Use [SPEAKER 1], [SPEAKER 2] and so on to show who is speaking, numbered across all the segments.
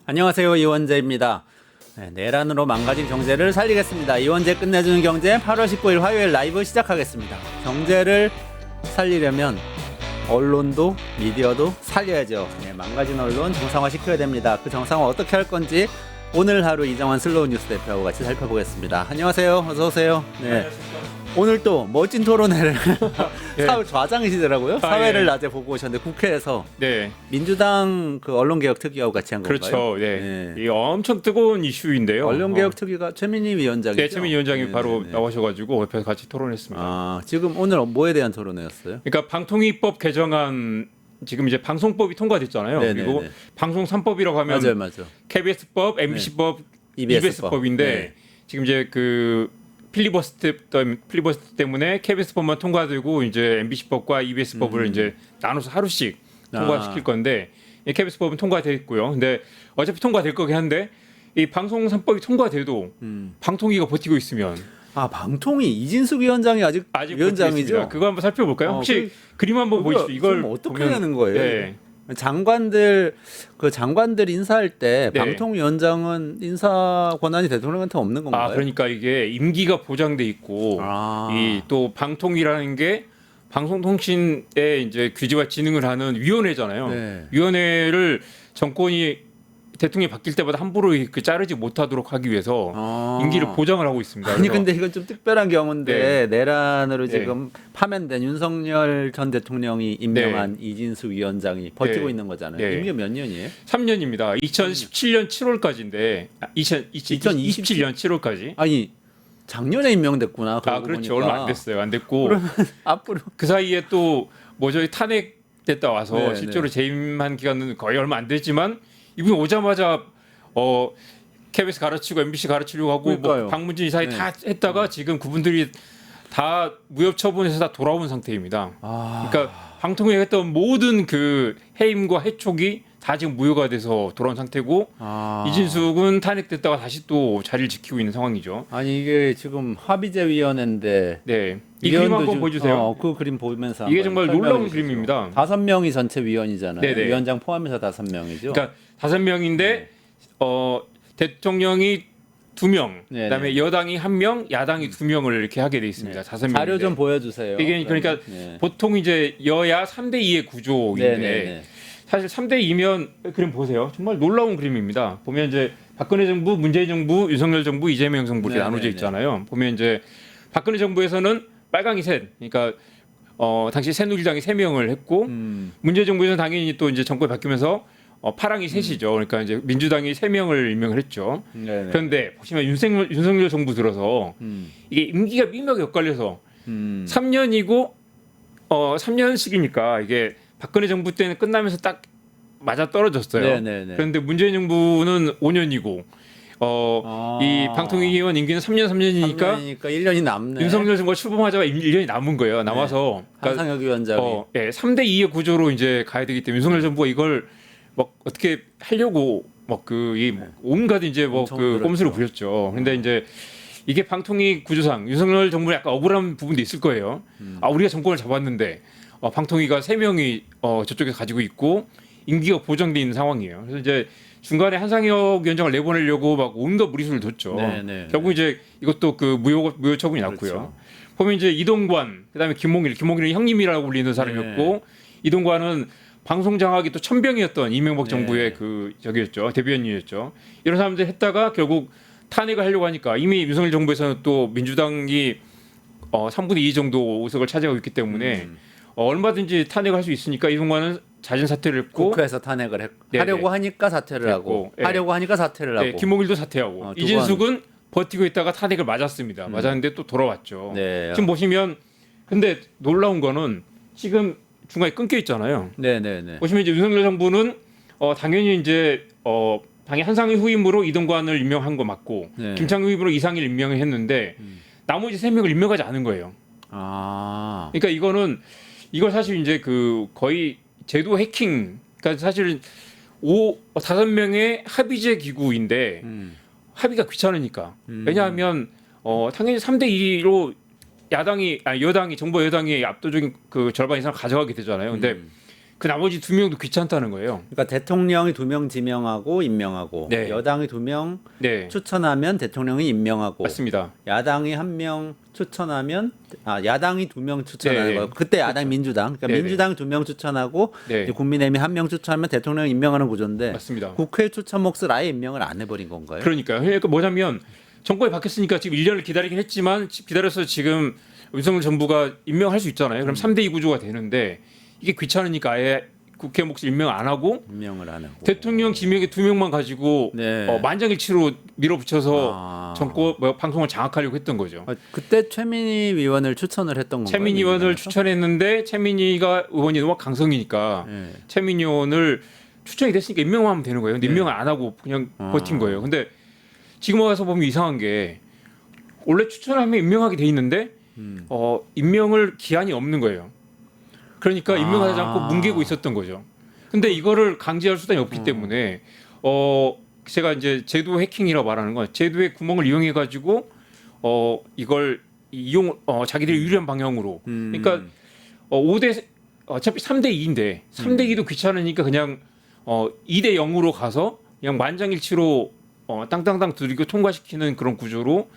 [SPEAKER 1] 안녕하세요. 이원재입니다. 내란으로 망가진 경제를 살리겠습니다. 이원재 끝내주는 경제 8월 19일 화요일 라이브 시작하겠습니다. 경제를 살리려면 언론도 미디어도 살려야죠. 망가진 언론 정상화시켜야 됩니다. 그 정상화 어떻게 할 건지 오늘 하루 이정환 슬로우 뉴스 대표하고 같이 살펴보겠습니다. 안녕하세요. 어서 오세요. 네. 오늘 또 멋진 토론회를
[SPEAKER 2] 네.
[SPEAKER 1] 사회 좌장이시더라고요. 사회를 낮에 보고 오셨는데 국회에서
[SPEAKER 2] 네.
[SPEAKER 1] 민주당 그 언론개혁 특위하고 같이 한 건가요?
[SPEAKER 2] 그렇죠. 네. 이 엄청 뜨거운 이슈인데요.
[SPEAKER 1] 언론개혁 특위가 최민희 위원장이죠?
[SPEAKER 2] 네, 최민희 위원장이 바로 나오셔가지고 옆에서 같이 토론했습니다.
[SPEAKER 1] 지금 오늘 뭐에 대한 토론회였어요?
[SPEAKER 2] 그러니까 방통위법 개정안 지금 이제 방송법이 통과됐잖아요.
[SPEAKER 1] 네네네.
[SPEAKER 2] 그리고 방송 3법이라고 하면
[SPEAKER 1] 맞아요.
[SPEAKER 2] KBS법, MBC법,
[SPEAKER 1] EBS
[SPEAKER 2] EBS법인데
[SPEAKER 1] 네.
[SPEAKER 2] 지금 이제 그 필리버스터 때문에 KBS법만 통과되고 이제 MBC법과 EBS법을 이제 나눠서 하루씩 통과시킬 건데 이 KBS법은 통과됐고요. 근데 어차피 통과될 거긴 한데 이 방송 3법이 통과돼도 방통위가 버티고 있으면
[SPEAKER 1] 방통위 이진숙 위원장이 아직 위원장이죠?
[SPEAKER 2] 있습니다. 그거 한번 살펴볼까요? 혹시 그림 한번 보이시죠? 이걸
[SPEAKER 1] 어떻게
[SPEAKER 2] 보면,
[SPEAKER 1] 하는 거예요?
[SPEAKER 2] 네.
[SPEAKER 1] 장관들 인사할 때
[SPEAKER 2] 네.
[SPEAKER 1] 방통위원장은 인사 권한이 대통령한테 없는 건가요?
[SPEAKER 2] 그러니까 이게 임기가 보장돼 있고 이 또 방통위라는 게 방송통신의 이제 규제와 진흥을 하는 위원회잖아요.
[SPEAKER 1] 네.
[SPEAKER 2] 위원회를 정권이 대통령이 바뀔 때마다 함부로 그 자르지 못하도록 하기 위해서 임기를 보장을 하고 있습니다.
[SPEAKER 1] 아니 근데 이건 좀 특별한 경우인데
[SPEAKER 2] 네.
[SPEAKER 1] 내란으로
[SPEAKER 2] 네.
[SPEAKER 1] 지금 파면된 윤석열 전 대통령이 임명한 이진숙 위원장이 버티고 있는 거잖아요.
[SPEAKER 2] 네.
[SPEAKER 1] 임기 몇 년이에요?
[SPEAKER 2] 3년입니다. 2017년 7월까지인데 2027년 7월까지.
[SPEAKER 1] 아니 작년에 임명됐구나.
[SPEAKER 2] 그렇죠. 얼마 안 됐어요. 안 됐고
[SPEAKER 1] 그러면 앞으로
[SPEAKER 2] 그 사이에 또 뭐죠? 탄핵됐다 와서
[SPEAKER 1] 네,
[SPEAKER 2] 실제로 재임한 기간은 거의 얼마 안 됐지만 이분이 오자마자 KBS 가르치고 MBC 가르치려고 하고 뭐 방문진 이사회 다 했다가 지금 그분들이 다 무협 처분해서 다 돌아온 상태입니다. 그러니까 방통위가 했던 모든 그 해임과 해촉이 다 지금 무효가 돼서 돌아온 상태고 이진숙은 탄핵됐다가 다시 또 자리를 지키고 있는 상황이죠.
[SPEAKER 1] 아니 이게 지금 합의제위원회인데
[SPEAKER 2] 네. 이 그림 한번 보여주세요.
[SPEAKER 1] 그 그림 보면서
[SPEAKER 2] 이게 정말 놀라운
[SPEAKER 1] 주시죠.
[SPEAKER 2] 그림입니다.
[SPEAKER 1] 5명이 전체 위원이잖아요.
[SPEAKER 2] 네네.
[SPEAKER 1] 위원장 포함해서 5명이죠.
[SPEAKER 2] 그러니까 5명인데 대통령이 2명, 그다음에 여당이 1명, 야당이 2명을 이렇게 하게 돼 있습니다. 5명인데.
[SPEAKER 1] 자료 좀 보여주세요.
[SPEAKER 2] 이게 그러니까 보통 이제 여야 3대 2의 구조인데 사실 3대 2면 그림 보세요. 정말 놀라운 그림입니다. 보면 이제 박근혜 정부, 문재인 정부, 윤석열 정부, 이재명 정부 이렇게 나눠져 있잖아요. 보면 이제 박근혜 정부에서는 빨강이 셋, 그러니까 당시 새누리당이 3명을 했고 문재인 정부에서는 당연히 또 이제 정권이 바뀌면서 파랑이 셋이죠. 그러니까 이제 민주당이 3명을 임명을 했죠. 그런데 보시면 윤석열 정부 들어서 이게 임기가 미묘하게 엇갈려서 3년이고 3년씩이니까 이게 박근혜 정부 때는 끝나면서 딱 맞아 떨어졌어요. 그런데 문재인 정부는 5년이고 이 방통위원 임기는 3년이니까
[SPEAKER 1] 1년이 남네.
[SPEAKER 2] 윤석열 정부가 출범하자마자 1년이 남은 거예요. 남아서
[SPEAKER 1] 한상혁 위원장이
[SPEAKER 2] 3대 2의 구조로 이제 가야 되기 때문에 윤석열 정부가 이걸 막 어떻게 하려고 온갖 이제 그 꼼수를 부렸죠. 근데 이제 이게 방통위 구조상 윤석열 정부는 약간 억울한 부분도 있을 거예요. 우리가 정권을 잡았는데 방통위가 3명이 저쪽에 가지고 있고 임기가 보장돼 있는 상황이에요. 그래서 이제 중간에 한상혁 위원장을 내보내려고 막 온갖 무리수를 뒀죠. 결국 이제 이것도 그 무효 처분이 났고요. 보면 이제 이동관, 그다음에 김홍일은 형님이라고 불리는 사람이었고 이동관은 방송 장악이 또 천병이었던 이명박 정부의 그 저기였죠. 대변인이었죠. 이런 사람들 했다가 결국 탄핵을 하려고 하니까 이미 윤석열 정부에서는 또 민주당이 3분의 2 정도 의석을 차지하고 있기 때문에 얼마든지 탄핵을 할 수 있으니까 이동관은 자진 사퇴를 했고
[SPEAKER 1] 국회에서 탄핵을 하려고 하니까 사퇴를 하고 하려고 하니까 사퇴를 하고
[SPEAKER 2] 김홍일도 사퇴하고 이진숙은 버티고 있다가 탄핵을 맞았습니다. 맞았는데 또 돌아왔죠. 지금 보시면 근데 놀라운 거는 지금 중간에 끊겨 있잖아요. 보시면 이제 윤석열 정부는 당연히 이제 당연히 한상희 후임으로 이동관을 임명한 거 맞고 김창규 후임으로 이상일 임명을 했는데 나머지 3명을 임명하지 않은 거예요. 그러니까 이걸 사실 이제 그 거의 제도 해킹, 그러니까 사실 5명의 합의제 기구인데 합의가 귀찮으니까. 왜냐하면 당연히 3대 2로 정부 여당이 압도적인 그 절반 이상을 가져가게 되잖아요. 근데 그 나머지 2명도 귀찮다는 거예요.
[SPEAKER 1] 그러니까 대통령이 2명 지명하고 임명하고
[SPEAKER 2] 네.
[SPEAKER 1] 여당이 2명
[SPEAKER 2] 네,
[SPEAKER 1] 추천하면 대통령이 임명하고
[SPEAKER 2] 맞습니다.
[SPEAKER 1] 야당이 1명 추천하면 야당이 2명 추천하는
[SPEAKER 2] 네.
[SPEAKER 1] 거예요. 그때 야당 민주당. 그러니까
[SPEAKER 2] 네,
[SPEAKER 1] 민주당이 2명 추천하고
[SPEAKER 2] 네.
[SPEAKER 1] 이제 국민의힘이 1명 추천하면 대통령 임명하는 구조인데
[SPEAKER 2] 맞습니다.
[SPEAKER 1] 국회 추천 몫을 아예 임명을 안 해버린 건가요?
[SPEAKER 2] 그러니까요. 그러니까 뭐냐면 정권이 바뀌었으니까 지금 1년을 기다리긴 했지만 기다려서 지금 윤석열 정부가 임명할 수 있잖아요. 그럼 3대2 구조가 되는데 이게 귀찮으니까 아예 국회 몫을 임명 안 하고
[SPEAKER 1] 임명을 안 하고
[SPEAKER 2] 대통령 지명에 2명만 가지고
[SPEAKER 1] 네.
[SPEAKER 2] 만장일치로 밀어붙여서 정권 방송을 장악하려고 했던 거죠.
[SPEAKER 1] 그때 최민희 의원을 추천을 했던 건가요?
[SPEAKER 2] 최민희 의원을
[SPEAKER 1] 민주당에서?
[SPEAKER 2] 추천했는데 최민희가 의원이 너무 강성이니까
[SPEAKER 1] 네.
[SPEAKER 2] 최민희 의원을 추천이 됐으니까 임명만 하면 되는 거예요. 근데
[SPEAKER 1] 네.
[SPEAKER 2] 임명을 안 하고 그냥 버틴 거예요. 근데 지금 와서 보면 이상한 게 원래 추천하면 임명하게 돼 있는데 임명을 기한이 없는 거예요. 그러니까 임명하지 않고 뭉개고 있었던 거죠. 근데 이거를 강제할 수단이 없기 때문에 제가 이제 제도 해킹이라고 말하는 건 제도의 구멍을 이용해 가지고 이걸 자기들이 유리한 방향으로 그러니까 5대 어차피 3대 2인데 3대 2도 귀찮으니까 그냥 2대 0으로 가서 그냥 만장일치로 땅땅땅 두들겨 통과시키는 그런 구조로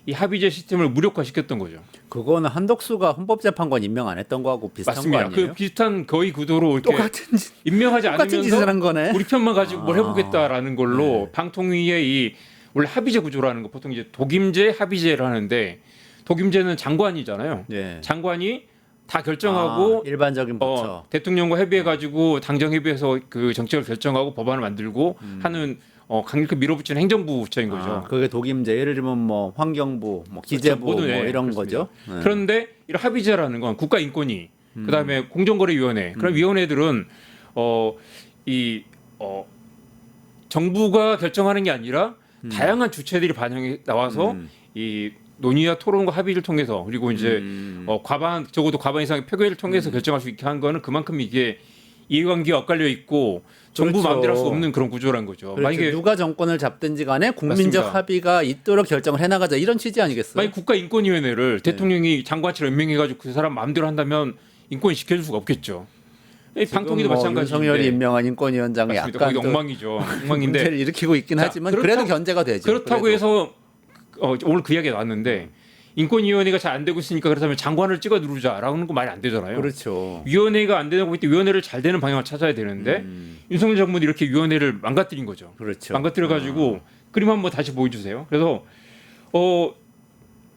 [SPEAKER 2] 이 합의제 시스템을 무력화시켰던 거죠.
[SPEAKER 1] 그거는 한덕수가 헌법재판관 임명 안 했던 거하고 비슷한
[SPEAKER 2] 맞습니다.
[SPEAKER 1] 거 아니에요?
[SPEAKER 2] 그 비슷한 거의 구도로 이렇게
[SPEAKER 1] 똑같은
[SPEAKER 2] 임명하지
[SPEAKER 1] 똑같은 짓을
[SPEAKER 2] 않으면서
[SPEAKER 1] 한 거네.
[SPEAKER 2] 우리 편만 가지고 뭘 해보겠다라는 걸로
[SPEAKER 1] 네.
[SPEAKER 2] 방통위의 이 원래 합의제 구조라는 거 보통 이제 독임제 합의제를 하는데 독임제는 장관이잖아요.
[SPEAKER 1] 네.
[SPEAKER 2] 장관이 다 결정하고
[SPEAKER 1] 일반적인 부처.
[SPEAKER 2] 대통령과 협의해 가지고 당정 협의해서 그 정책을 결정하고 법안을 만들고 하는 강력하게 밀어붙이는 행정부 부처인 거죠.
[SPEAKER 1] 그게 독임제 예를 들면 뭐 환경부, 뭐 기재부
[SPEAKER 2] 모두,
[SPEAKER 1] 뭐
[SPEAKER 2] 네,
[SPEAKER 1] 이런
[SPEAKER 2] 그렇습니다.
[SPEAKER 1] 거죠. 네.
[SPEAKER 2] 그런데 이런 합의제라는 건 국가인권위, 그다음에 공정거래위원회 그런 위원회들은 정부가 결정하는 게 아니라 다양한 주체들이 반영이 나와서 이 논의와 토론과 합의를 통해서 그리고 이제 적어도 과반 이상의 표결을 통해서 결정할 수 있게 한 거는 그만큼 이게 이해관계가 엇갈려 있고 정부
[SPEAKER 1] 그렇죠.
[SPEAKER 2] 마음대로 할 수 없는 그런 구조란 거죠.
[SPEAKER 1] 그렇죠.
[SPEAKER 2] 만약에
[SPEAKER 1] 누가 정권을 잡든지 간에 국민적
[SPEAKER 2] 맞습니다.
[SPEAKER 1] 합의가 있도록 결정을 해나가자 이런 취지 아니겠어요?
[SPEAKER 2] 만약 국가인권위원회를 대통령이 장관처럼 임명해가지고 그 사람 마음대로 한다면 인권이 지켜줄 수가 없겠죠. 이 방통위도 마찬가지인데.
[SPEAKER 1] 윤석열이 임명한 인권위원장이
[SPEAKER 2] 맞습니다.
[SPEAKER 1] 약간
[SPEAKER 2] 거기도
[SPEAKER 1] 또
[SPEAKER 2] 엉망이죠. 엉망인데
[SPEAKER 1] 문제를 일으키고 있긴
[SPEAKER 2] 자,
[SPEAKER 1] 하지만
[SPEAKER 2] 그렇다고-
[SPEAKER 1] 그래도 견제가 되죠.
[SPEAKER 2] 그렇다고
[SPEAKER 1] 그래도.
[SPEAKER 2] 해서 오늘 그 이야기가 나왔는데 인권위원회가 잘 안 되고 있으니까 그렇다면 장관을 찍어 누르자라는 거 말이 안 되잖아요.
[SPEAKER 1] 그렇죠.
[SPEAKER 2] 위원회가 안 되고 있때 위원회를 잘 되는 방향을 찾아야 되는데 윤석열 정부는 이렇게 위원회를 망가뜨린 거죠.
[SPEAKER 1] 그렇죠.
[SPEAKER 2] 망가뜨려 가지고 그림 한번 다시 보여주세요. 그래서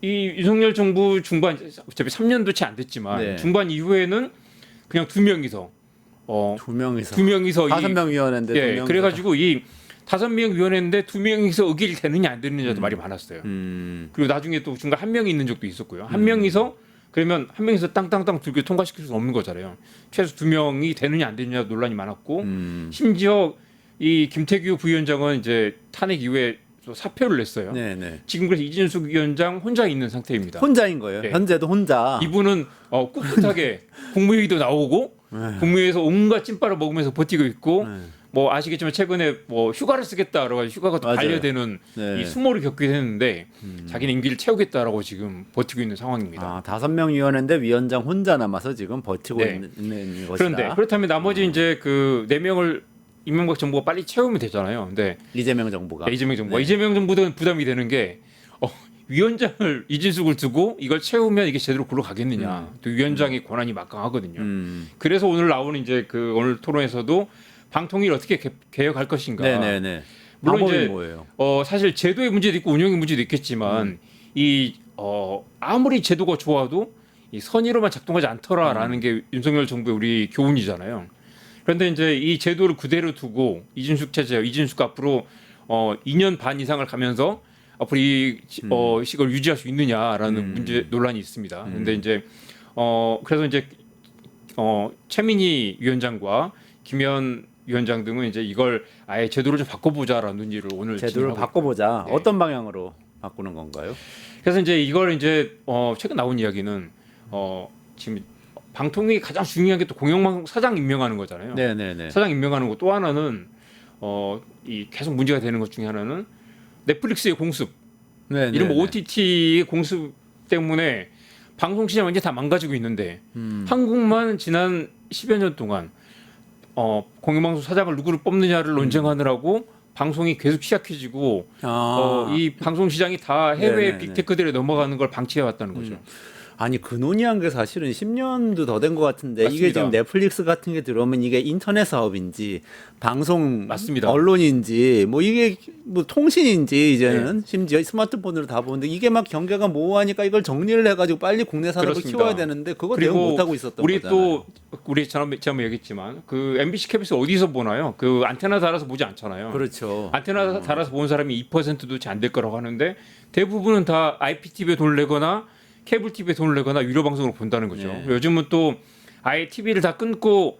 [SPEAKER 2] 이 윤석열 정부 중반 어차피 3년도 채 안 됐지만
[SPEAKER 1] 네.
[SPEAKER 2] 중반 이후에는 그냥 두 명이서
[SPEAKER 1] 두 명이서
[SPEAKER 2] 두 명이서
[SPEAKER 1] 5명 위원회인데 두
[SPEAKER 2] 예,
[SPEAKER 1] 명이서.
[SPEAKER 2] 그래가지고 이 5명 위원회인데 2명이서 의결이 되느냐 안 되느냐도 말이 많았어요. 그리고 나중에 또 중간 한 명이 있는 적도 있었고요. 한 명이서 그러면 한 명이서 땅땅땅 들고 통과시킬 수 없는 거잖아요. 최소 2명이 되느냐 안 되느냐 논란이 많았고 심지어 이 김태규 부위원장은 이제 탄핵 이후에 또 사표를 냈어요.
[SPEAKER 1] 네네.
[SPEAKER 2] 지금 그래서 이진숙 위원장 혼자 있는 상태입니다.
[SPEAKER 1] 혼자인 거예요.
[SPEAKER 2] 네.
[SPEAKER 1] 현재도 혼자.
[SPEAKER 2] 이분은 꿋꿋하게 국무회의도 나오고 국무회의에서 온갖 찐빠를 먹으면서 버티고 있고 뭐 아시겠지만 최근에 뭐 휴가를 쓰겠다라고 해서 휴가가 또
[SPEAKER 1] 맞아요.
[SPEAKER 2] 반려되는
[SPEAKER 1] 네.
[SPEAKER 2] 이 수모를 겪게 했는데 자기는 임기를 채우겠다라고 지금 버티고 있는 상황입니다.
[SPEAKER 1] 5명 위원회인데 위원장 혼자 남아서 지금 버티고
[SPEAKER 2] 네.
[SPEAKER 1] 있는 것이다.
[SPEAKER 2] 그런데 그렇다면 나머지 이제 그 4명을 이명박 정부가 빨리 채우면 되잖아요. 근데
[SPEAKER 1] 이재명 정부가.
[SPEAKER 2] 이재명 정부가
[SPEAKER 1] 네.
[SPEAKER 2] 이재명 정부도 부담이 되는 게 위원장을 이진숙을 두고 이걸 채우면 이게 제대로 굴러가겠느냐. 또 위원장의 권한이 막강하거든요. 그래서 오늘 나오는 이제 그 오늘 토론에서도 방통위를 어떻게 개혁할 것인가.
[SPEAKER 1] 네네네.
[SPEAKER 2] 물론
[SPEAKER 1] 방법이
[SPEAKER 2] 이제
[SPEAKER 1] 뭐예요?
[SPEAKER 2] 사실 제도의 문제도 있고 운영의 문제도 있겠지만 아무리 제도가 좋아도 이 선의로만 작동하지 않더라라는 게 윤석열 정부의 우리 교훈이잖아요. 그런데 이제 이 제도를 그대로 두고 이진숙 체제, 이진숙 앞으로 2년 반 이상을 가면서 앞으로 이걸 유지할 수 있느냐라는 문제 논란이 있습니다. 그런데 이제 그래서 이제 최민희 위원장과 김현 위원장 등은 이제 이걸 아예 제도를 좀 바꿔보자라는 논의를 오늘
[SPEAKER 1] 제도를
[SPEAKER 2] 진행하고
[SPEAKER 1] 바꿔보자.
[SPEAKER 2] 네.
[SPEAKER 1] 어떤 방향으로 바꾸는 건가요?
[SPEAKER 2] 그래서 이제 이걸 이제 최근 나온 이야기는 지금 방통위 가장 중요한 게 또 공영방송 사장 임명하는 거잖아요.
[SPEAKER 1] 네네네.
[SPEAKER 2] 사장 임명하는 거 또 하나는 이 계속 문제가 되는 것 중에 하나는 넷플릭스의 공습,
[SPEAKER 1] 네네네.
[SPEAKER 2] 이런 OTT의 공습 때문에 방송 시장 완전 히 다 망가지고 있는데 한국만 지난 10여 년 동안 공영방송 사장을 누구를 뽑느냐를 논쟁하느라고 방송이 계속 취약해지고 이 방송 시장이 다 해외
[SPEAKER 1] 네네네.
[SPEAKER 2] 빅테크들에 넘어가는 걸 방치해 왔다는 거죠.
[SPEAKER 1] 아니 그 논의한 게 사실은 10년도 더 된 것 같은데 이게
[SPEAKER 2] 맞습니다.
[SPEAKER 1] 지금 넷플릭스 같은 게 들어오면 이게 인터넷 사업인지 방송
[SPEAKER 2] 맞습니다.
[SPEAKER 1] 언론인지 뭐 이게 뭐 통신인지 이제는 심지어 스마트폰으로 다 보는데 이게 막 경계가 모호하니까 이걸 정리를 해가지고 빨리 국내 산업을
[SPEAKER 2] 그렇습니다.
[SPEAKER 1] 키워야 되는데 그거 대응 못 하고 있었던
[SPEAKER 2] 우리
[SPEAKER 1] 거잖아요.
[SPEAKER 2] 우리 제가 얘기했지만 그 MBC KBS 어디서 보나요? 그 안테나 달아서 보지 않잖아요.
[SPEAKER 1] 그렇죠.
[SPEAKER 2] 안테나 달아서 보는 사람이 2%도 채 안 될 거라고 하는데 대부분은 다 IPTV에 돈을 내거나 케이블 TV에 돈을 내거나 유료 방송으로 본다는 거죠.
[SPEAKER 1] 네.
[SPEAKER 2] 요즘은 또 아예 TV를 다 끊고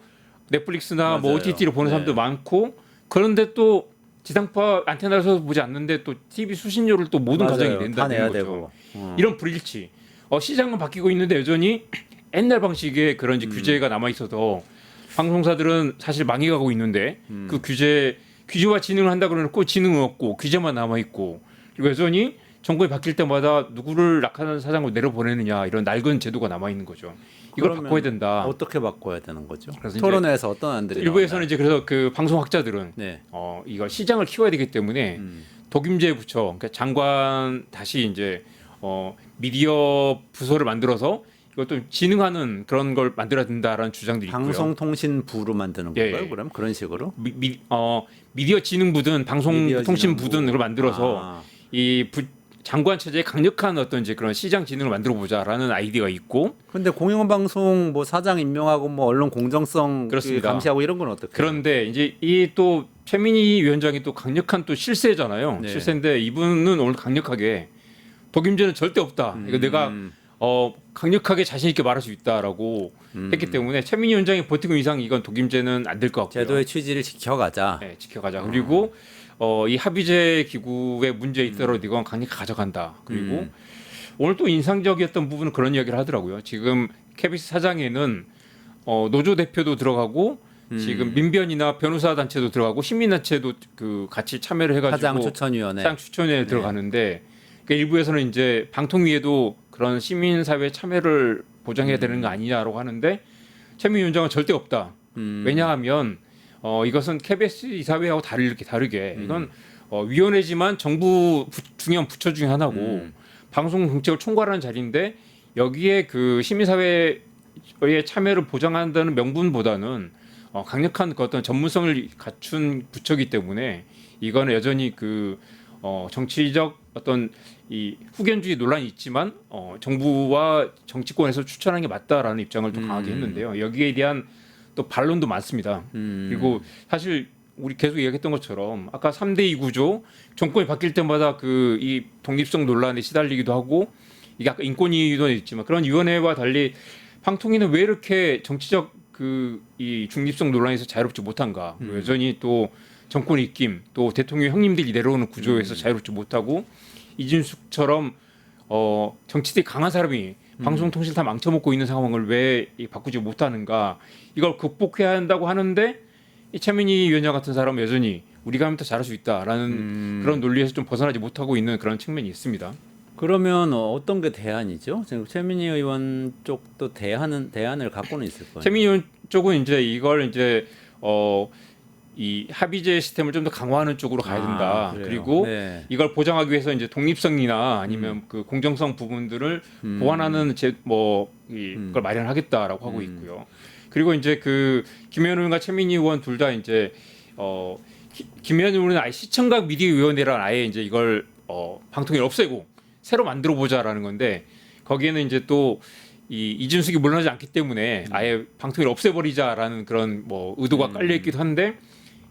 [SPEAKER 2] 넷플릭스나 뭐
[SPEAKER 1] 맞아요.
[SPEAKER 2] OTT로 보는 사람도
[SPEAKER 1] 네.
[SPEAKER 2] 많고 그런데 또 지상파 안테나에서 보지 않는데 또 TV 수신료를 또 모든
[SPEAKER 1] 맞아요.
[SPEAKER 2] 가정이
[SPEAKER 1] 다
[SPEAKER 2] 낸다는
[SPEAKER 1] 내야
[SPEAKER 2] 거죠.
[SPEAKER 1] 되고.
[SPEAKER 2] 이런 불일치. 시장은 바뀌고 있는데 여전히 옛날 방식의 그런 이제 규제가 남아 있어서 방송사들은 사실 망해가고 있는데 그 규제와 진흥을 한다 그러놓고 진흥은 없고 규제만 남아 있고 그리고 여전히 정권이 바뀔 때마다 누구를 낙하산 사장으로 내려보내느냐 이런 낡은 제도가 남아 있는 거죠. 이걸
[SPEAKER 1] 그러면
[SPEAKER 2] 바꿔야 된다.
[SPEAKER 1] 어떻게 바꿔야 되는 거죠?
[SPEAKER 2] 그래서 이제
[SPEAKER 1] 토론회에서 어떤 안들이
[SPEAKER 2] 일부에서는 이제 그래서 그 방송학자들은
[SPEAKER 1] 네.
[SPEAKER 2] 이거 시장을 키워야 되기 때문에 독임제 부처, 그러니까 장관 다시 이제 미디어 부서를 만들어서 이것도 진흥하는 그런 걸 만들어야 된다라는 주장들이 있고요.
[SPEAKER 1] 방송통신부로 만드는
[SPEAKER 2] 예,
[SPEAKER 1] 건가요?
[SPEAKER 2] 예.
[SPEAKER 1] 그럼 그런 식으로?
[SPEAKER 2] 미디어 진흥부든
[SPEAKER 1] 미디어
[SPEAKER 2] 방송통신부든으로
[SPEAKER 1] 진흥부.
[SPEAKER 2] 만들어서 장관 체제에 강력한 어떤 이제 그런 시장 진흥을 만들어 보자라는 아이디어가 있고
[SPEAKER 1] 근데 공영방송 뭐 사장 임명하고 뭐 언론 공정성
[SPEAKER 2] 그렇습니다.
[SPEAKER 1] 감시하고 이런 건 어떻게?
[SPEAKER 2] 그런데 이제 이 또 최민희 위원장이 또 강력한 또 실세잖아요.
[SPEAKER 1] 네.
[SPEAKER 2] 실세인데 이분은 오늘 강력하게 독임제는 절대 없다. 이거 내가 강력하게 자신 있게 말할 수 있다라고 했기 때문에 최민희 위원장이 버티고 이상 이건 독임제는 안 될 것 같고요.
[SPEAKER 1] 제도의 취지를 지켜가자.
[SPEAKER 2] 네, 지켜가자. 그리고 이 합의제 기구의 문제에 있더라도 이건 강력하게 가져간다. 그리고 오늘 또 인상적이었던 부분은 그런 이야기를 하더라고요. 지금 KBS 사장에는 노조 대표도 들어가고 지금 민변이나 변호사 단체도 들어가고 시민단체도 그 같이 참여를 해가지고
[SPEAKER 1] 사장 추천위원회.
[SPEAKER 2] 사장 추천에 들어가는데 그러니까 일부에서는 이제 방통위에도 그런 시민사회 참여를 보장해야 되는 거 아니냐라고 하는데 최민희 위원장은 절대 없다. 왜냐하면 이것은 KBS 이사회하고 다르게 이건 위원회지만 정부 중요한 부처 중에 하나고 방송 정책을 총괄하는 자리인데 여기에 그 시민사회의 참여를 보장한다는 명분보다는 강력한 그 어떤 전문성을 갖춘 부처이기 때문에 이거는 여전히 그 정치적 어떤 이 후견주의 논란이 있지만 정부와 정치권에서 추천하는 게 맞다라는 입장을 또 강하게 했는데요. 여기에 대한 또 반론도 많습니다. 그리고 사실 우리 계속 얘기했던 것처럼 아까 3대2 구조 정권이 바뀔 때마다 그 이 독립성 논란에 시달리기도 하고 이게 아까 인권위도 있지만 그런 위원회와 달리 방통위는 왜 이렇게 정치적 그 이 중립성 논란에서 자유롭지 못한가? 여전히 또 정권 입김 또 대통령 형님들이 내려오는 구조에서 자유롭지 못하고 이진숙처럼 정치들이 강한 사람이 방송통신 다 망쳐먹고 있는 상황을 왜 바꾸지 못하는가? 이걸 극복해야 한다고 하는데 이 최민희 위원장 같은 사람은 여전히 우리가 하면 더 잘할 수 있다라는 그런 논리에서 좀 벗어나지 못하고 있는 그런 측면이 있습니다.
[SPEAKER 1] 그러면 어떤 게 대안이죠? 지금 최민희 의원 쪽도 대안을 갖고는 있을 거예요.
[SPEAKER 2] 최민희 의원 쪽은 이제 이걸 이제 이 합의제 시스템을 좀 더 강화하는 쪽으로 가야 된다.
[SPEAKER 1] 그래요?
[SPEAKER 2] 그리고
[SPEAKER 1] 네.
[SPEAKER 2] 이걸 보장하기 위해서 이제 독립성이나 아니면 그 공정성 부분들을 보완하는 그걸 마련하겠다라고 하고 있고요. 그리고 이제 그 김현우 의원과 최민희 의원 둘 다 이제 김현우 의원은 아예 시청각 미디어위원회란 아예 이제 이걸 방통위를 없애고 새로 만들어 보자라는 건데 거기에는 이제 또 이준숙이 물러나지 않기 때문에 아예 방통위를 없애버리자라는 그런 뭐 의도가 깔려 있기도 한데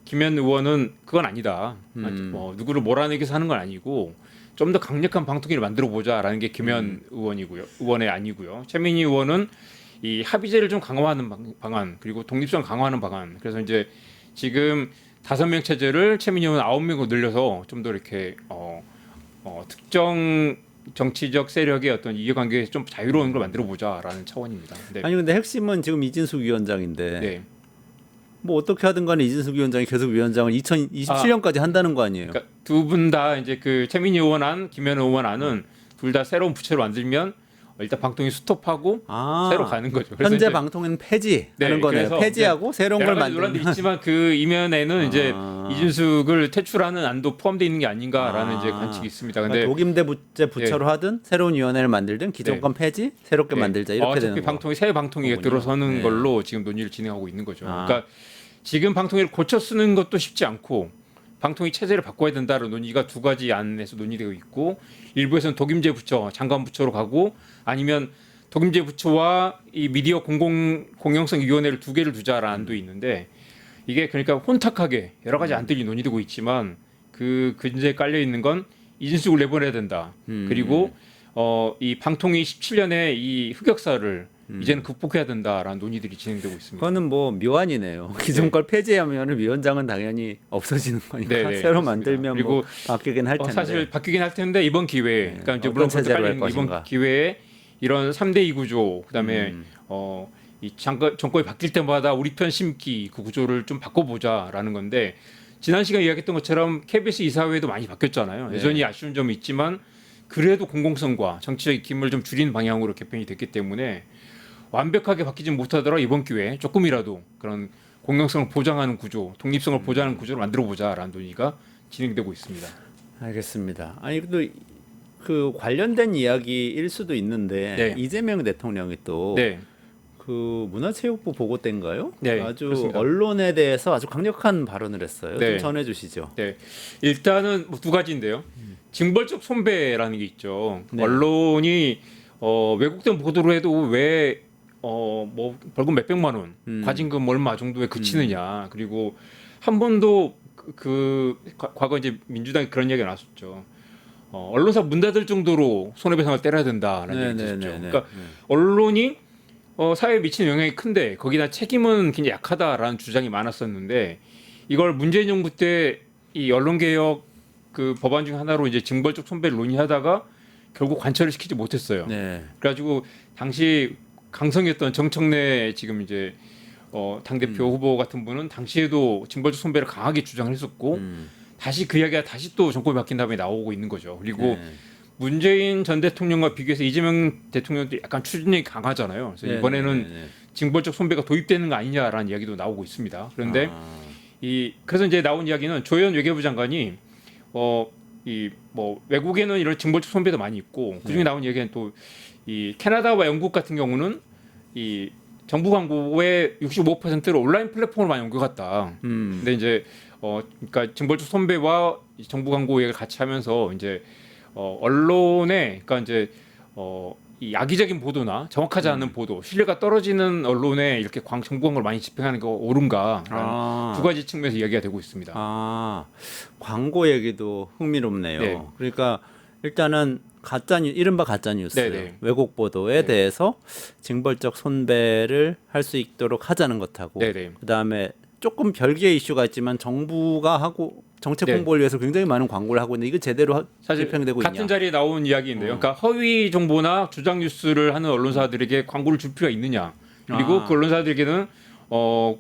[SPEAKER 2] 김현 의원은 그건 아니다. 누구를 몰아내기 위해서 하는 건 아니고 좀 더 강력한 방통위를 만들어 보자라는 게 김현 의원의 아니고요. 최민희 의원은 이 합의제를 좀 강화하는 방안 그리고 독립성 강화하는 방안. 그래서 이제 지금 5명 체제를 최민희 의원 9명으로 늘려서 좀 더 이렇게 특정 정치적 세력의 어떤 이해관계에서 좀 자유로운 걸 만들어 보자라는 차원입니다. 네.
[SPEAKER 1] 아니 근데 핵심은 지금 이진숙 위원장인데
[SPEAKER 2] 네.
[SPEAKER 1] 뭐 어떻게 하든 간에 이진숙 위원장이 계속 위원장을 2027년까지 한다는 거 아니에요?
[SPEAKER 2] 그러니까 두 분 다 이제 그 최민희 의원 안, 김현우 의원 안은 둘 다 새로운 부처를 만들면 일단 방통위 스톱하고 새로 가는 거죠. 그래서
[SPEAKER 1] 현재
[SPEAKER 2] 이제
[SPEAKER 1] 방통위는 폐지하는
[SPEAKER 2] 네,
[SPEAKER 1] 거네요.
[SPEAKER 2] 그래서
[SPEAKER 1] 폐지하고 새로운
[SPEAKER 2] 여러
[SPEAKER 1] 걸
[SPEAKER 2] 가지 논란도
[SPEAKER 1] 만드는.
[SPEAKER 2] 있지만 그 이면에는 이제 이준숙을 퇴출하는 안도 포함되어 있는 게 아닌가라는 이제 관측이 있습니다. 근데
[SPEAKER 1] 그러니까 독임제 부처로 하든 새로운 위원회를 만들든 기존
[SPEAKER 2] 네.
[SPEAKER 1] 건 폐지, 새롭게 만들자 이렇게 되는
[SPEAKER 2] 어차피
[SPEAKER 1] 거.
[SPEAKER 2] 방통위 새 방통위가
[SPEAKER 1] 거군요.
[SPEAKER 2] 들어서는
[SPEAKER 1] 네.
[SPEAKER 2] 걸로 지금 논의를 진행하고 있는 거죠. 그러니까 지금 방통위를 고쳐 쓰는 것도 쉽지 않고 방통위 체제를 바꿔야 된다는 논의가 두 가지 안에서 논의되고 있고 일부에서는 독임제 부처, 장관 부처로 가고 아니면 독임제 부처와 이 미디어 공영성 위원회를 두 개를 두자라는 안도 있는데 이게 그러니까 혼탁하게 여러 가지 안들이 논의되고 있지만 그 근저에 깔려 있는 건 이준숙을 내보내야 된다. 그리고 이 방통위 17년의 이 흑역사를 이제는 극복해야 된다라는 논의들이 진행되고 있습니다.
[SPEAKER 1] 그거는 뭐 묘안이네요. 기존 걸 폐지하면 위원장은 당연히 없어지는 거니까
[SPEAKER 2] 네네,
[SPEAKER 1] 새로
[SPEAKER 2] 그렇습니다.
[SPEAKER 1] 만들면
[SPEAKER 2] 그리고
[SPEAKER 1] 뭐 바뀌긴 할 텐데.
[SPEAKER 2] 사실 바뀌긴 할 텐데 이번 기회에, 그러니까 이제
[SPEAKER 1] 어떤
[SPEAKER 2] 물론
[SPEAKER 1] 체제로
[SPEAKER 2] 깔려
[SPEAKER 1] 할
[SPEAKER 2] 있는 이번
[SPEAKER 1] 것인가.
[SPEAKER 2] 기회에 이런 3대2 구조, 그다음에 이 정권이 바뀔 때마다 우리 편 심기 그 구조를 좀 바꿔보자라는 건데 지난 시간에 이야기했던 것처럼 KBS 이사회도 많이 바뀌었잖아요.
[SPEAKER 1] 네.
[SPEAKER 2] 여전히 아쉬운 점이 있지만 그래도 공공성과 정치적 익힘을 좀 줄이는 방향으로 개편이 됐기 때문에 완벽하게 바뀌진 못하더라도 이번 기회에 조금이라도 그런 공정성을 보장하는 구조, 독립성을 보장하는 구조를 만들어보자라는 논의가 진행되고 있습니다.
[SPEAKER 1] 알겠습니다. 아니 그래도 그 관련된 이야기일 수도 있는데
[SPEAKER 2] 네.
[SPEAKER 1] 이재명 대통령이 또
[SPEAKER 2] 네,
[SPEAKER 1] 그 문화체육부 보고 때인가요?
[SPEAKER 2] 네,
[SPEAKER 1] 아주
[SPEAKER 2] 그렇습니다.
[SPEAKER 1] 언론에 대해서 아주 강력한 발언을 했어요.
[SPEAKER 2] 네.
[SPEAKER 1] 좀 전해주시죠.
[SPEAKER 2] 네. 일단은 뭐두 가지인데요. 징벌적 손배라는 게 있죠.
[SPEAKER 1] 네.
[SPEAKER 2] 언론이 왜곡된 보도로 해도 왜 뭐 벌금 몇백만 원, 과징금 얼마 정도에 그치느냐. 그리고 한 번도 과거 이제 민주당이 그런 얘기가 나왔었죠. 언론사 문 닫을 정도로 손해배상을 때려야 된다라는 얘기 있었죠. 그러니까 언론이 사회에 미치는 영향이 큰데 거기다 책임은 굉장히 약하다라는 주장이 많았었는데 이걸 문재인 정부 때 이 언론개혁 그 법안 중 하나로 이제 징벌적 손배를 논의하다가 결국 관철을 시키지 못했어요.
[SPEAKER 1] 네.
[SPEAKER 2] 그래가지고 당시 강성이었던 정청래 지금 이제 당 대표 후보 같은 분은 당시에도 징벌적 손배를 강하게 주장을 했었고 다시 그 이야기가 다시 또 정권이 바뀐 다음에 나오고 있는 거죠. 그리고 문재인 전 대통령과 비교해서 이재명 대통령도 약간 추진력이 강하잖아요. 그래서 이번에는 징벌적 손배가 도입되는 거 아니냐라는 이야기도 나오고 있습니다. 그런데 그래서 이제 나온 이야기는 조현 외교부 장관이 이 뭐 외국에는 이런 징벌적 손배도 많이 있고 그중에 나온 얘기는 또 이 캐나다와 영국 같은 경우는 이 정부 광고의 65%를 온라인 플랫폼으로 많이 옮겨갔다. 근데 이제 그러니까 징벌적 손배와 정부 광고 얘기를 같이 하면서 이제 언론에 그러니까 이제 이 악의적인 보도나 정확하지 않은 보도, 신뢰가 떨어지는 언론에 이렇게 정부 광고를 많이 집행하는 거 옳은가라는 두 가지 측면에서 이야기가 되고 있습니다.
[SPEAKER 1] 광고 얘기도 흥미롭네요.
[SPEAKER 2] 네.
[SPEAKER 1] 그러니까 일단은 이른바 가짜 뉴스,
[SPEAKER 2] 네네.
[SPEAKER 1] 왜곡 보도에 대해서 징벌적 손배를 할 수 있도록 하자는 것하고,
[SPEAKER 2] 네네.
[SPEAKER 1] 그다음에 조금 별개의 이슈가 있지만 정부가 하고 정책 홍보를 위해서 굉장히 많은 광고를 하고 있는데 이거 제대로
[SPEAKER 2] 사실
[SPEAKER 1] 집행되고
[SPEAKER 2] 같은
[SPEAKER 1] 있냐?
[SPEAKER 2] 자리에 나온 이야기인데요. 그러니까 허위 정보나 주장 뉴스를 하는 언론사들에게 광고를 줄 필요가 있느냐? 그리고 그 언론사들에게는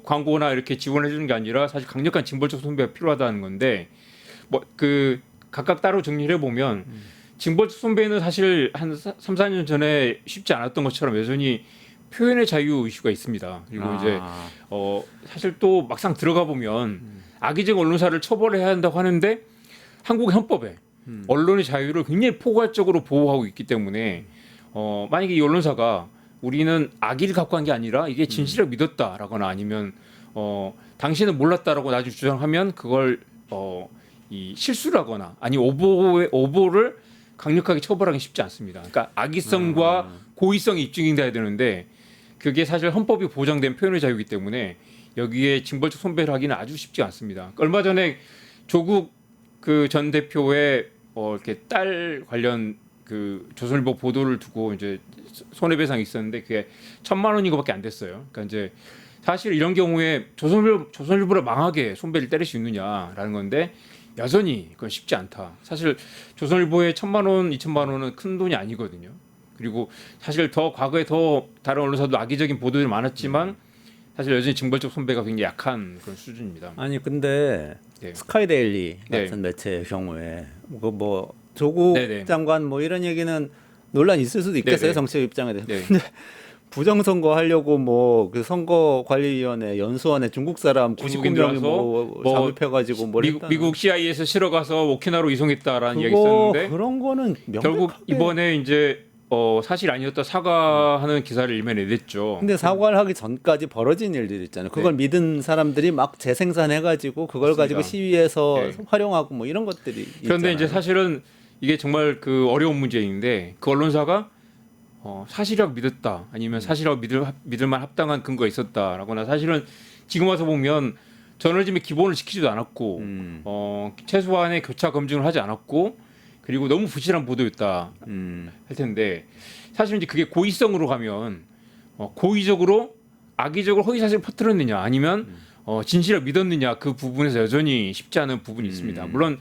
[SPEAKER 2] 광고나 이렇게 지원해 주는 게 아니라 사실 강력한 징벌적 손배가 필요하다는 건데 뭐 그 각각 따로 정리를 해보면 징벌적 손배는 사실 한 3, 4년 전에 쉽지 않았던 것처럼 여전히 표현의 자유 이슈가 있습니다. 그리고 이제 사실 또 막상 들어가 보면 악의적 언론사를 처벌해야 한다고 하는데 한국 헌법에 언론의 자유를 굉장히 포괄적으로 보호하고 있기 때문에 만약에 이 언론사가 우리는 악의를 갖고 한 게 아니라 이게 진실을 믿었다라거나 아니면 당신은 몰랐다라고 나중에 주장하면 그걸 이 실수라거나 아니 오보를 강력하게 처벌하기 쉽지 않습니다. 그러니까 악의성과 고의성이 입증돼야 되는데 그게 사실 헌법이 보장된 표현의 자유이기 때문에 여기에 징벌적 손배를 하기는 아주 쉽지 않습니다. 얼마 전에 조국 그 전 대표의 이렇게 딸 관련 그 조선일보 보도를 두고 이제 손해배상이 있었는데 그게 1,000만 원인가밖에 안 됐어요. 그러니까 이제 사실 이런 경우에 조선일보를 망하게 손배를 때릴 수 있느냐라는 건데 여전히 그건 쉽지 않다. 사실 조선일보에 1,000만 원, 2,000만 원은 큰 돈이 아니거든요. 그리고 사실 더 과거에 더 다른 언론사도 악의적인 보도들이 많았지만 사실 여전히 징벌적 손배가 굉장히 약한 그런 수준입니다.
[SPEAKER 1] 아니 근데
[SPEAKER 2] 네.
[SPEAKER 1] 스카이데일리 같은 매체의 경우에 뭐 조국
[SPEAKER 2] 네네.
[SPEAKER 1] 장관 뭐 이런 얘기는 논란이 있을 수도 있겠어요.
[SPEAKER 2] 네네.
[SPEAKER 1] 정치적 입장에 대해서.
[SPEAKER 2] 네.
[SPEAKER 1] 근데 부정선거 하려고 뭐 그 선거관리위원회 연수원에 중국 사람 99명이 뭐 잠입해가지고 뭘
[SPEAKER 2] 미국 CIA에서 실어가서 오키나로 이송했다라는 이야기
[SPEAKER 1] 그거
[SPEAKER 2] 있었는데
[SPEAKER 1] 그런 거는
[SPEAKER 2] 결국
[SPEAKER 1] 명백하게
[SPEAKER 2] 이번에 이제 사실 아니었다 사과하는 기사를 일면에 냈죠.
[SPEAKER 1] 근데 사과를 하기 전까지 벌어진 일들 있잖아요. 그걸
[SPEAKER 2] 네.
[SPEAKER 1] 믿은 사람들이 막 재생산해가지고 그걸
[SPEAKER 2] 맞습니다.
[SPEAKER 1] 가지고 시위에서
[SPEAKER 2] 네.
[SPEAKER 1] 활용하고 뭐 이런 것들이
[SPEAKER 2] 그런데
[SPEAKER 1] 있잖아요.
[SPEAKER 2] 이제 사실은 이게 정말 그 어려운 문제인데 그 언론사가 사실이라고 믿었다 아니면 사실이라고 믿을만 합당한 근거가 있었다라거나 사실은 지금 와서 보면 저널리즘의 기본을 지키지도 않았고 최소한의 교차 검증을 하지 않았고 그리고 너무 부실한 보도였다 할 텐데 사실 이제 그게 고의성으로 가면 고의적으로 악의적으로 허위 사실을 퍼뜨렸느냐 아니면 진실을 믿었느냐 그 부분에서 여전히 쉽지 않은 부분이 있습니다. 물론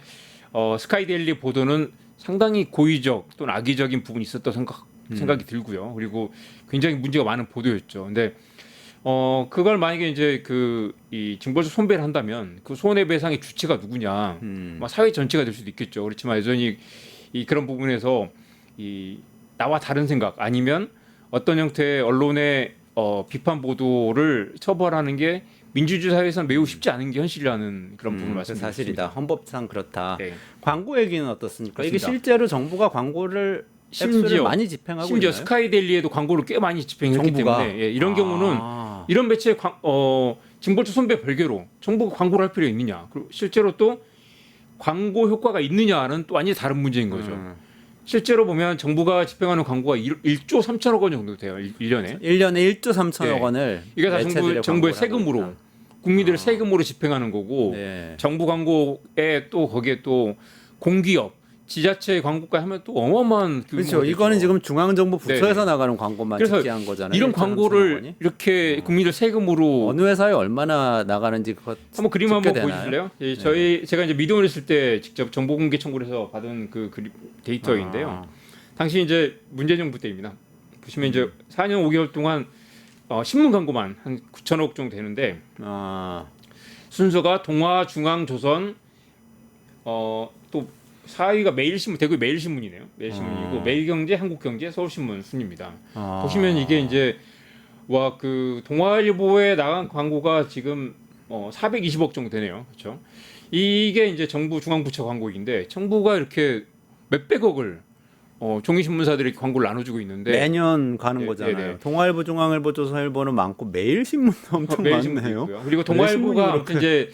[SPEAKER 2] 스카이데일리 보도는 상당히 고의적 또는 악의적인 부분이 있었다고 생각이 들고요. 그리고 굉장히 문제가 많은 보도였죠. 근데 그걸 만약에 이제 이 징벌적 손배를 한다면 그 손해배상의 주체가 누구냐, 사회 전체가 될 수도 있겠죠. 그렇지만 여전히 그런 부분에서 나와 다른 생각 아니면 어떤 형태의 언론의 비판 보도를 처벌하는 게 민주주의 사회에서는 매우 쉽지 않은 게 현실이라는 그런 부분을 말씀드렸습니다.
[SPEAKER 1] 사실이다. 헌법상 그렇다.
[SPEAKER 2] 네.
[SPEAKER 1] 광고 얘기는 어떻습니까?
[SPEAKER 2] 그렇습니다.
[SPEAKER 1] 이게 실제로 정부가 광고를 심지어 많이 집행하고
[SPEAKER 2] 심지어
[SPEAKER 1] 있나요?
[SPEAKER 2] 스카이데일리에도 광고를 꽤 많이 집행했기
[SPEAKER 1] 정부가?
[SPEAKER 2] 때문에 이런 경우는 이런 매체의 징벌적 손배 별개로 정부가 광고를 할 필요가 있느냐 그리고 실제로 또 광고 효과가 있느냐는 또 완전히 다른 문제인 거죠. 실제로 보면 정부가 집행하는 광고가 1조 3천억 원 정도 돼요. 1년에.
[SPEAKER 1] 1년에 1조 3천억
[SPEAKER 2] 네.
[SPEAKER 1] 원을
[SPEAKER 2] 이게 다
[SPEAKER 1] 매체들의
[SPEAKER 2] 정부의
[SPEAKER 1] 광고를
[SPEAKER 2] 세금으로
[SPEAKER 1] 하고 있다.
[SPEAKER 2] 국민들의 세금으로 집행하는 거고
[SPEAKER 1] 네.
[SPEAKER 2] 정부 광고에 또 거기에 또 공기업 지자체 광고까지 하면 또 어마어마한 규모가
[SPEAKER 1] 그렇죠.
[SPEAKER 2] 되죠.
[SPEAKER 1] 이거는 지금 중앙정부 부처에서
[SPEAKER 2] 네네.
[SPEAKER 1] 나가는 광고만
[SPEAKER 2] 그래서
[SPEAKER 1] 집계한 거잖아요.
[SPEAKER 2] 이런
[SPEAKER 1] 1조 3천억
[SPEAKER 2] 광고를
[SPEAKER 1] 원이.
[SPEAKER 2] 이렇게 국민들 세금으로
[SPEAKER 1] 어느 회사에 얼마나 나가는지 그거
[SPEAKER 2] 한번 그림 한번
[SPEAKER 1] 집계되나요?
[SPEAKER 2] 보여주실래요? 제가 이제 미디어를 쓸 때 직접 정보 공개 청구를 해서 받은 그 데이터인데요. 당시 이제 문재인 정부 때입니다. 보시면 이제 4년 5개월 동안 신문 광고만 한 9천억 정도 되는데 순서가 동아, 중앙, 조선 또 4위가 매일신문, 대구 매일신문이네요. 매일신문이고 매일경제, 한국경제, 서울신문 순입니다. 보시면 이게 이제 그 동아일보에 나간 광고가 지금 420억 정도 되네요. 그렇죠? 이게 이제 정부 중앙부처 광고인데 정부가 이렇게 몇백억을 종이신문사들이 광고를 나눠주고 있는데
[SPEAKER 1] 매년 가는
[SPEAKER 2] 네,
[SPEAKER 1] 거잖아요.
[SPEAKER 2] 네, 네.
[SPEAKER 1] 동아일보, 중앙일보, 조선일보는 많고 매일신문도 엄청
[SPEAKER 2] 매일신문도
[SPEAKER 1] 많네요.
[SPEAKER 2] 있고요. 그리고
[SPEAKER 1] 매일신문이
[SPEAKER 2] 동아일보가
[SPEAKER 1] 그렇게-
[SPEAKER 2] 이제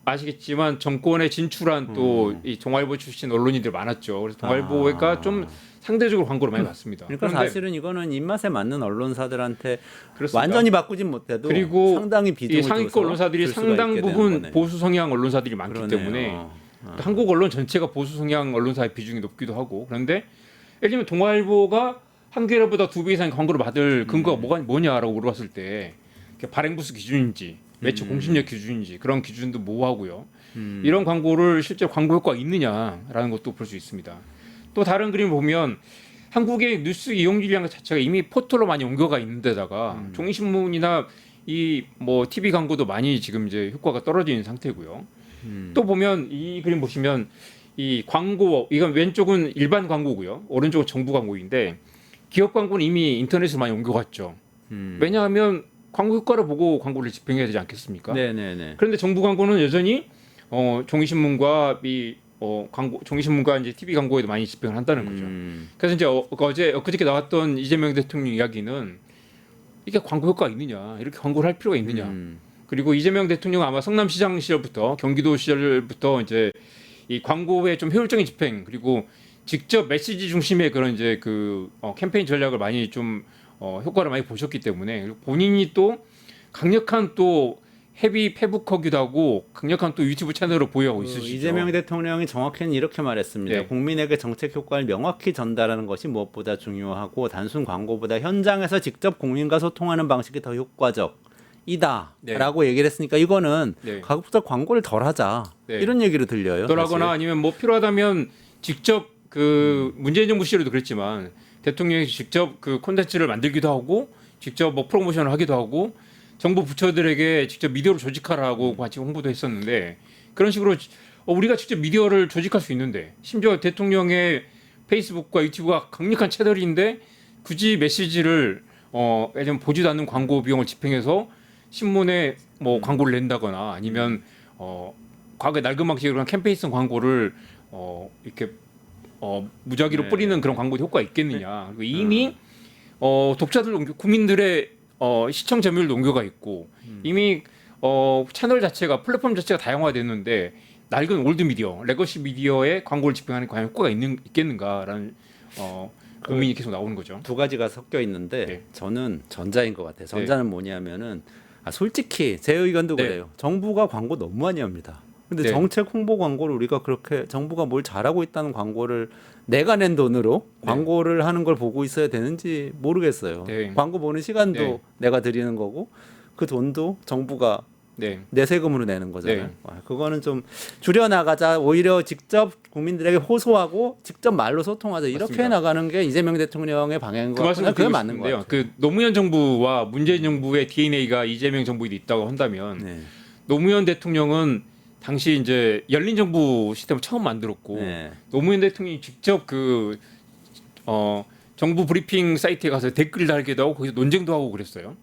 [SPEAKER 2] 아시겠지만 정권에 진출한 또 이 동아일보 출신 언론인들 많았죠. 그래서 동아일보가 좀 상대적으로 광고를 많이 받습니다.
[SPEAKER 1] 그러니까
[SPEAKER 2] 그런데
[SPEAKER 1] 사실은 이거는 입맛에 맞는 언론사들한테
[SPEAKER 2] 그렇습니다.
[SPEAKER 1] 완전히 바꾸진 못해도
[SPEAKER 2] 그리고
[SPEAKER 1] 상당히
[SPEAKER 2] 이
[SPEAKER 1] 비중을
[SPEAKER 2] 상위권
[SPEAKER 1] 둬서
[SPEAKER 2] 언론사들이
[SPEAKER 1] 줄 수가
[SPEAKER 2] 상당
[SPEAKER 1] 있게 되는
[SPEAKER 2] 부분
[SPEAKER 1] 거네요.
[SPEAKER 2] 보수 성향 언론사들이 많기
[SPEAKER 1] 그러네요.
[SPEAKER 2] 때문에 한국 언론 전체가 보수 성향 언론사의 비중이 높기도 하고 그런데 예를 들면 동아일보가 한겨레보다 2배 이상 광고를 받을 근거가 뭐냐라고 물어봤을 때 발행부수 기준인지 매체 공신력 기준인지 그런 기준도 모호하고요. 이런 광고를 실제 광고 효과가 있느냐라는 것도 볼 수 있습니다. 또 다른 그림을 보면 한국의 뉴스 이용률량 자체가 이미 포털로 많이 옮겨가 있는 데다가 종이신문이나 TV 광고도 많이 지금 이제 효과가 떨어지는 상태고요. 또 보면 이 그림 보시면 이 광고 이건 왼쪽은 일반 광고고요. 오른쪽은 정부 광고인데 기업 광고는 이미 인터넷으로 많이 옮겨갔죠. 왜냐하면 광고 효과를 보고 광고를 집행해야 되지 않겠습니까?
[SPEAKER 1] 네네네.
[SPEAKER 2] 그런데 정부 광고는 여전히 종이신문과 종이신문과 이제 TV 광고에도 많이 집행을 한다는 거죠. 그래서 이제 엊그저께 나왔던 이재명 대통령 이야기는 이게 광고 효과가 있느냐, 이렇게 광고를 할 필요가 있느냐. 그리고 이재명 대통령은 아마 성남시장 시절부터 경기도 시절부터 이제 이 광고의 좀 효율적인 집행 그리고 직접 메시지 중심의 그런 이제 캠페인 전략을 많이 좀 효과를 많이 보셨기 때문에 그리고 본인이 또 강력한 또 헤비 페북하기도 하고 강력한 또 유튜브 채널을 보유하고 있으시죠.
[SPEAKER 1] 이재명 대통령이 정확히는 이렇게 말했습니다.
[SPEAKER 2] 네.
[SPEAKER 1] 국민에게 정책 효과를 명확히 전달하는 것이 무엇보다 중요하고 단순 광고보다 현장에서 직접 국민과 소통하는 방식이 더 효과적이다라고
[SPEAKER 2] 네.
[SPEAKER 1] 얘기를 했으니까 이거는
[SPEAKER 2] 네.
[SPEAKER 1] 가급적 광고를 덜 하자
[SPEAKER 2] 네.
[SPEAKER 1] 이런 얘기로 들려요.
[SPEAKER 2] 더라거나
[SPEAKER 1] 사실.
[SPEAKER 2] 아니면 뭐 필요하다면 직접 문재인 정부 시절에도 그랬지만 대통령이 직접 콘텐츠를 만들기도 하고 직접 뭐 프로모션을 하기도 하고 정부 부처들에게 직접 미디어를 조직하라고 같이 홍보도 했었는데 그런 식으로 우리가 직접 미디어를 조직할 수 있는데 심지어 대통령의 페이스북과 유튜브가 강력한 채널인데 굳이 메시지를 예전 보지도 않는 광고 비용을 집행해서 신문에 뭐 광고를 낸다거나 아니면 과거에 낡은 방식으로 한 캠페인성 광고를 이렇게 무작위로
[SPEAKER 1] 네.
[SPEAKER 2] 뿌리는 그런 광고 효과가 있겠느냐. 그리고 이미 독자들 국민들의 시청 점유율 농도가 있고 이미 채널 자체가 플랫폼 자체가 다양화됐는데 낡은 올드 미디어, 레거시 미디어에 광고를 집행하는 과연 효과가 있겠는가라는 고민이 계속 나오는 거죠.
[SPEAKER 1] 두 가지가 섞여 있는데
[SPEAKER 2] 네.
[SPEAKER 1] 저는 전자인 것 같아요. 전자는 뭐냐면은 솔직히 제 의견도
[SPEAKER 2] 네.
[SPEAKER 1] 그래요. 정부가 광고 너무 많이 합니다. 근데
[SPEAKER 2] 네.
[SPEAKER 1] 정책 홍보 광고를 우리가 그렇게 정부가 뭘 잘하고 있다는 광고를 내가 낸 돈으로
[SPEAKER 2] 네.
[SPEAKER 1] 광고를 하는 걸 보고 있어야 되는지 모르겠어요.
[SPEAKER 2] 네.
[SPEAKER 1] 광고 보는 시간도
[SPEAKER 2] 네.
[SPEAKER 1] 내가 드리는 거고 그 돈도 정부가
[SPEAKER 2] 네.
[SPEAKER 1] 내 세금으로 내는 거잖아요.
[SPEAKER 2] 네.
[SPEAKER 1] 그거는 좀 줄여나가자. 오히려 직접 국민들에게 호소하고 직접 말로 소통하자. 이렇게
[SPEAKER 2] 맞습니다.
[SPEAKER 1] 나가는 게 이재명 대통령의 방향인 것
[SPEAKER 2] 그 말씀을
[SPEAKER 1] 같아요. 그게
[SPEAKER 2] 드리고
[SPEAKER 1] 맞는 것
[SPEAKER 2] 싶은데요.
[SPEAKER 1] 같아요.
[SPEAKER 2] 그 노무현 정부와 문재인 정부의 DNA가 이재명 정부에 있다고 한다면
[SPEAKER 1] 네.
[SPEAKER 2] 노무현 대통령은 당시 이제 열린 정부 시스템을 처음 만들었고
[SPEAKER 1] 네.
[SPEAKER 2] 노무현 대통령이 직접 그 정부 브리핑 사이트에 가서 댓글 달기도 하고 거기서 논쟁도 하고 그랬어요.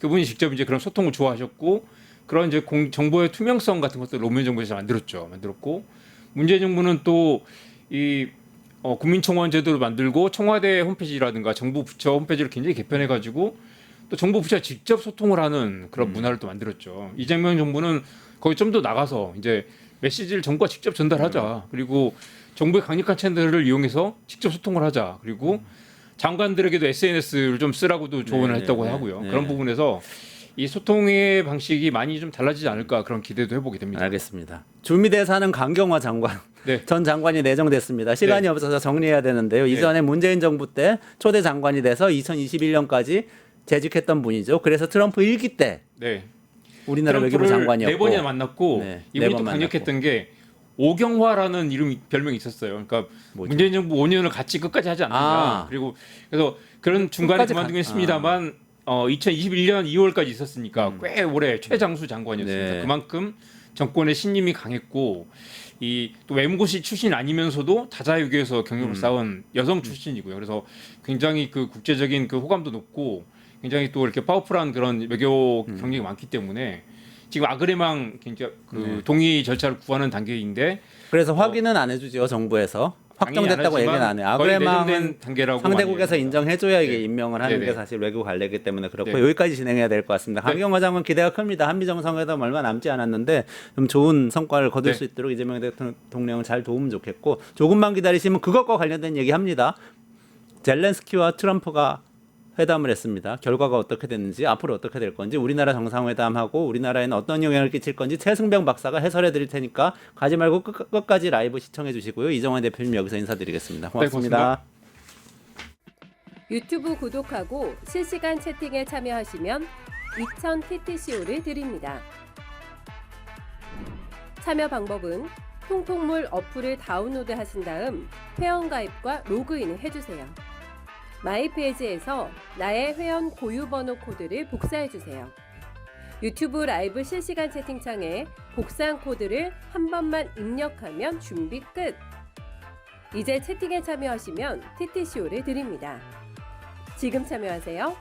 [SPEAKER 2] 그분이 직접 이제 그런 소통을 좋아하셨고 그런 이제 정보의 투명성 같은 것도 노무현 정부에서 만들었고 문재인 정부는 또 이 국민청원 제도를 만들고 청와대 홈페이지라든가 정부 부처 홈페이지를 굉장히 개편해가지고 또 정부 부처와 직접 소통을 하는 그런 문화를 또 만들었죠. 이재명 정부는 거기 좀 더 나가서 이제 메시지를 정부가 직접 전달하자. 그리고 정부의 강력한 채널을 이용해서 직접 소통을 하자. 그리고 장관들에게도 SNS를 좀 쓰라고도 조언을
[SPEAKER 1] 네,
[SPEAKER 2] 했다고
[SPEAKER 1] 네,
[SPEAKER 2] 하고요.
[SPEAKER 1] 네.
[SPEAKER 2] 그런 부분에서 이 소통의 방식이 많이 좀 달라지지 않을까 그런 기대도 해보게 됩니다.
[SPEAKER 1] 알겠습니다. 주미대사는 강경화 장관
[SPEAKER 2] 네.
[SPEAKER 1] 전 장관이 내정됐습니다. 시간이
[SPEAKER 2] 네.
[SPEAKER 1] 없어서 정리해야 되는데요. 이전에 문재인 정부 때 초대 장관이 돼서 2021년까지 재직했던 분이죠. 그래서 트럼프 1기 때
[SPEAKER 2] 네.
[SPEAKER 1] 우리나라 외교부 장관이었고
[SPEAKER 2] 네 번이나 만났고
[SPEAKER 1] 네,
[SPEAKER 2] 이분이
[SPEAKER 1] 네
[SPEAKER 2] 또
[SPEAKER 1] 번
[SPEAKER 2] 강력했던 게 오경화라는 별명이 있었어요. 그러니까
[SPEAKER 1] 뭐죠?
[SPEAKER 2] 문재인 정부 5년을 같이 끝까지 하지 않느냐.
[SPEAKER 1] 아.
[SPEAKER 2] 그래서 그런 중간에
[SPEAKER 1] 끝까지
[SPEAKER 2] 그만두긴
[SPEAKER 1] 가-
[SPEAKER 2] 했습니다만 2021년 2월까지 있었으니까 꽤 오래 최장수 장관이었습니다.
[SPEAKER 1] 네.
[SPEAKER 2] 그만큼 정권의 신임이 강했고 이 또 외무고시 출신 아니면서도 다자유교에서 경력을 쌓은 여성 출신이고요. 그래서 굉장히 그 국제적인 그 호감도 높고 굉장히 또 이렇게 파워풀한 그런 외교 경력이 많기 때문에 지금 아그레망 굉장히 그 동의 절차를 구하는 단계인데
[SPEAKER 1] 그래서 확인은 안 해주죠 정부에서 확정됐다고 얘기는 안 해요.
[SPEAKER 2] 거의
[SPEAKER 1] 아그레망은
[SPEAKER 2] 내정된 단계라고
[SPEAKER 1] 상대국에서
[SPEAKER 2] 많이 얘기합니다.
[SPEAKER 1] 인정해줘야 이게
[SPEAKER 2] 네.
[SPEAKER 1] 임명을 하는
[SPEAKER 2] 네네.
[SPEAKER 1] 게 사실 외교 관례이기 때문에 그렇고
[SPEAKER 2] 네.
[SPEAKER 1] 여기까지 진행해야 될 것 같습니다.
[SPEAKER 2] 네.
[SPEAKER 1] 강경화 장관 기대가 큽니다. 한미 정상회담 얼마 남지 않았는데 좀 좋은 성과를 거둘
[SPEAKER 2] 네.
[SPEAKER 1] 수 있도록 이재명 대통령을 잘 도우면 좋겠고 조금만 기다리시면 그것과 관련된 얘기합니다. 젤렌스키와 트럼프가 회담을 했습니다. 결과가 어떻게 됐는지 앞으로 어떻게 될 건지 우리나라 정상회담하고 우리나라에는 어떤 영향을 끼칠 건지 최승병 박사가 해설해 드릴 테니까 가지 말고 끝까지 라이브 시청해 주시고요. 이정환 대표님 여기서 인사드리겠습니다. 고맙습니다.
[SPEAKER 3] 유튜브 구독하고 실시간 채팅에 참여하시면 2000 TTCO를 드립니다. 참여 방법은 통통물 어플을 다운로드 하신 다음 회원가입과 로그인을 해주세요. 마이페이지에서 나의 회원 고유번호 코드를 복사해주세요. 유튜브 라이브 실시간 채팅창에 복사한 코드를 한 번만 입력하면 준비 끝! 이제 채팅에 참여하시면 TTCO를 드립니다. 지금 참여하세요.